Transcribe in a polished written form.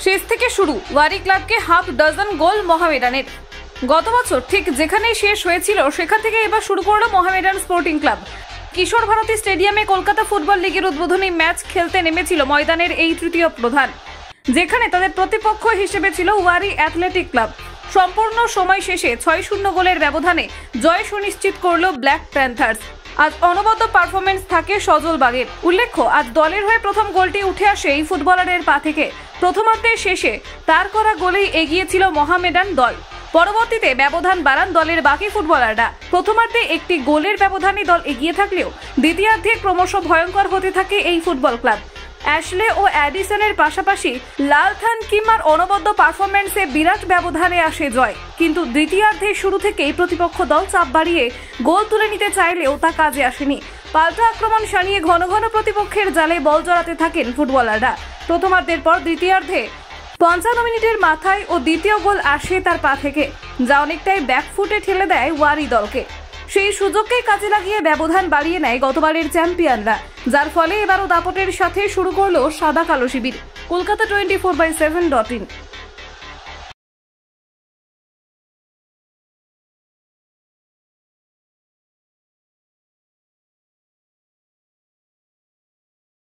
শেষ থেকে শুরু ওয়ারি ক্লাবকে হাফ ডজন গোল মোহামেডানের। গত বছর ঠিক যেখানেই শেষ হয়েছিল সেখান থেকে এবার শুরু করলো মোহামেডান স্পোর্টিং ক্লাব। কিশোর ভারতী স্টেডিয়ামে কলকাতা ফুটবল লিগের উদ্বোধনী ম্যাচ খেলতে নেমেছিল ময়দানের এই তৃতীয় প্রধান, যেখানে তাদের প্রতিপক্ষ হিসেবে ছিল ওয়ারি অ্যাথলেটিক ক্লাব। সম্পূর্ণ সময় শেষে 6-0 গোলের ব্যবধানে জয় সুনিশ্চিত করল ব্ল্যাক প্যান্থার্স। আজ অনবদ্য পারফরমেন্স থাকে সজল বাগের। উল্লেখ্য, আজ দলের হয়ে প্রথম গোলটি উঠে আসে এই ফুটবলারের পা থেকে। প্রথমার্ধের শেষে তার করা গোলেই এগিয়েছিল মোহামেডান দল। পরবর্তীতে ব্যবধান বাড়ান দলের বাকি ফুটবলাররা। প্রথমার্ধে একটি গোলের ব্যবধানে দল এগিয়ে থাকলেও দ্বিতীয়ার্ধে ক্রমশ ভয়ঙ্কর হতে থাকে এই ফুটবল ক্লাব। অ্যাশলে ও অ্যাডিসনের পাশাপাশি লালথান কিমার অনবদ্য পারফরমেন্সে বিরাট ব্যবধানে আসে জয়। কিন্তু দ্বিতীয়ার্ধের শুরু থেকেই প্রতিপক্ষ দল চাপ বাড়িয়ে গোল তুলে নিতে চাইলেও তা কাজে আসেনি। পাল্টা আক্রমণ সানিয়ে ঘন ঘন প্রতিপক্ষের জালে বল জড়াতে থাকেন ফুটবলাররা। প্রথমার্ধের পর দ্বিতীয়ার্ধে 55 মিনিটের মাথায় ও দ্বিতীয় গোল আসে তার পা থেকে, যা অনেকটাই ব্যাকফুটে ঠেলে দেয় ওয়ারি দলকে। সেই সুযোগকেই কাজে লাগিয়ে ব্যবধান বাড়িয়ে নেয় গতবারের চ্যাম্পিয়নরা, যার ফলে এবারও দাপটের সাথে শুরু করলো সাদা কালো শিবির। কলকাতা 24/7.in।